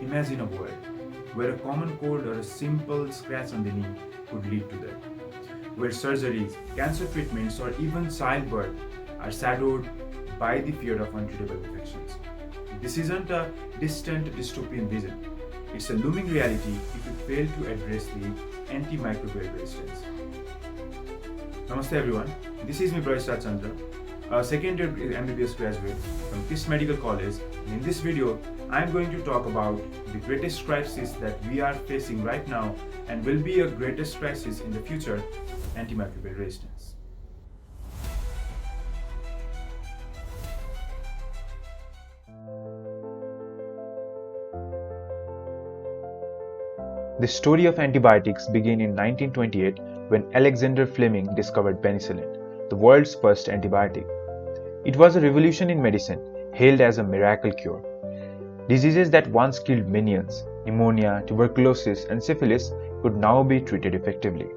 Imagine a world where a common cold or a simple scratch on the knee could lead to death, where surgeries, cancer treatments, or even childbirth are shadowed by the fear of untreatable infections. This isn't a distant dystopian vision, it's a looming reality if we fail to address the antimicrobial resistance. Namaste everyone, this is me Praishat Chandra, a second year MBBS graduate from KISS Medical College. In this video, I am going to talk about the greatest crisis that we are facing right now and will be a greatest crisis in the future, antimicrobial resistance. The story of antibiotics began in 1928 when Alexander Fleming discovered penicillin, the world's first antibiotic. It was a revolution in medicine, hailed as a miracle cure. Diseases that once killed millions, pneumonia, tuberculosis, and syphilis, could now be treated effectively.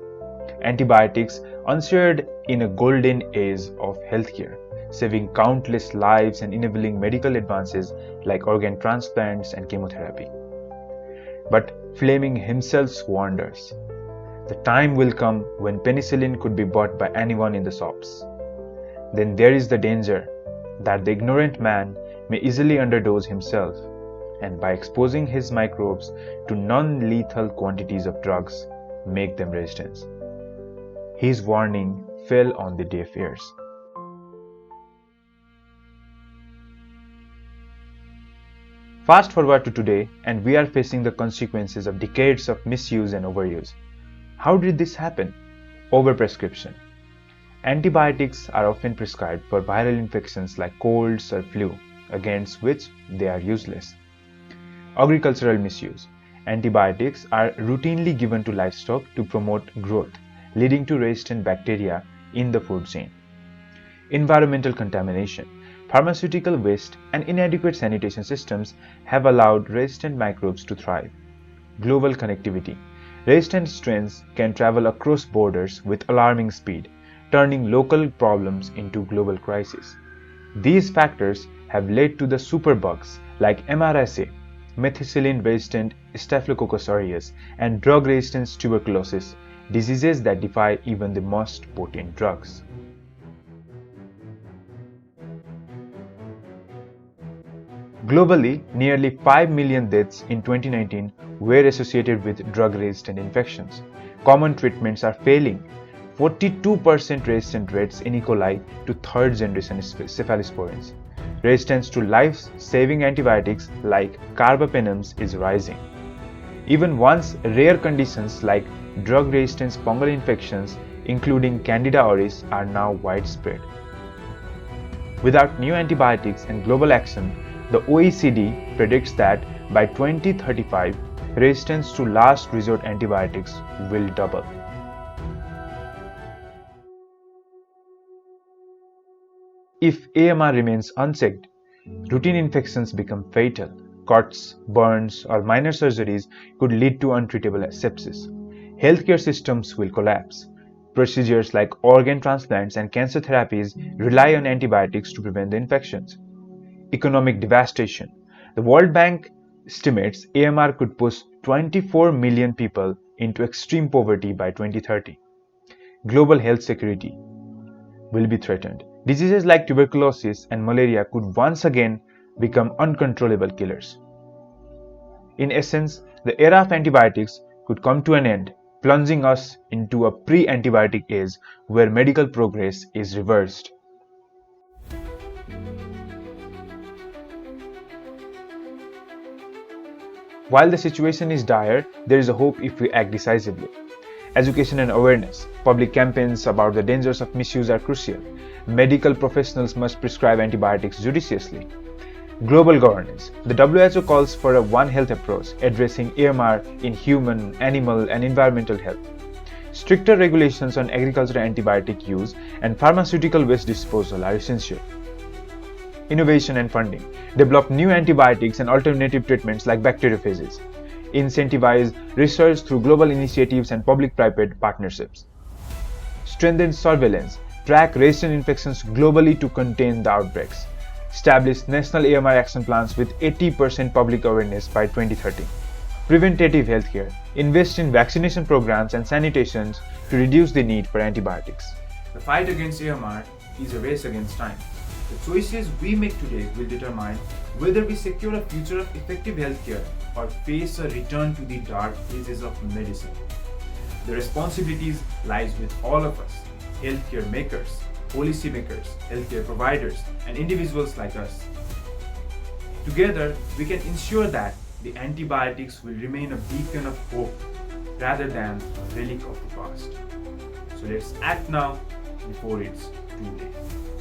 Antibiotics ushered in a golden age of healthcare, saving countless lives and enabling medical advances like organ transplants and chemotherapy. But Fleming himself warned us. The time will come when penicillin could be bought by anyone in the shops. Then there is the danger that the ignorant man may easily underdose himself, and by exposing his microbes to non-lethal quantities of drugs, make them resistant. His warning fell on the deaf ears. Fast forward to today, and we are facing the consequences of decades of misuse and overuse. How did this happen? Overprescription. Antibiotics are often prescribed for viral infections like colds or flu, against which they are useless. Agricultural misuse. Antibiotics are routinely given to livestock to promote growth, leading to resistant bacteria in the food chain. Environmental contamination. Pharmaceutical waste and inadequate sanitation systems have allowed resistant microbes to thrive. Global connectivity. Resistant strains can travel across borders with alarming speed, turning local problems into global crises. These factors have led to the superbugs like MRSA, methicillin-resistant Staphylococcus aureus, and drug-resistant tuberculosis, diseases that defy even the most potent drugs. Globally, nearly 5 million deaths in 2019 were associated with drug-resistant infections. Common treatments are failing. 42% resistant rates in E. coli to third-generation cephalosporins. Resistance to life-saving antibiotics like carbapenems is rising. Even once rare conditions like drug-resistant fungal infections, including Candida auris, are now widespread. Without new antibiotics and global action, the OECD predicts that by 2035, resistance to last resort antibiotics will double. If AMR remains unchecked, routine infections become fatal. Cuts, burns, or minor surgeries could lead to untreatable sepsis. Healthcare systems will collapse. Procedures like organ transplants and cancer therapies rely on antibiotics to prevent the infections. Economic devastation. The World Bank estimates AMR could push 24 million people into extreme poverty by 2030. Global health security will be threatened. Diseases like tuberculosis and malaria could once again become uncontrollable killers. In essence, the era of antibiotics could come to an end, plunging us into a pre-antibiotic age where medical progress is reversed. While the situation is dire, there is a hope if we act decisively. Education and awareness, public campaigns about the dangers of misuse are crucial. Medical professionals must prescribe antibiotics judiciously. Global governance. The WHO calls for a One Health approach, addressing AMR in human, animal, and environmental health. Stricter regulations on agricultural antibiotic use and pharmaceutical waste disposal are essential. Innovation and funding. Develop new antibiotics and alternative treatments like bacteriophages. Incentivize research through global initiatives and public-private partnerships. Strengthen surveillance. Track resistant infections globally to contain the outbreaks. establish national AMR action plans with 80% public awareness by 2030. Preventative healthcare. Invest in vaccination programs and sanitation to reduce the need for antibiotics. The fight against AMR is a race against time. The choices we make today will determine whether we secure a future of effective healthcare or face a return to the dark ages of medicine. The responsibilities lies with all of us, healthcare makers, policy makers, healthcare providers, and individuals like us. Together, we can ensure that the antibiotics will remain a beacon of hope rather than a relic of the past. So let's act now before it's too late.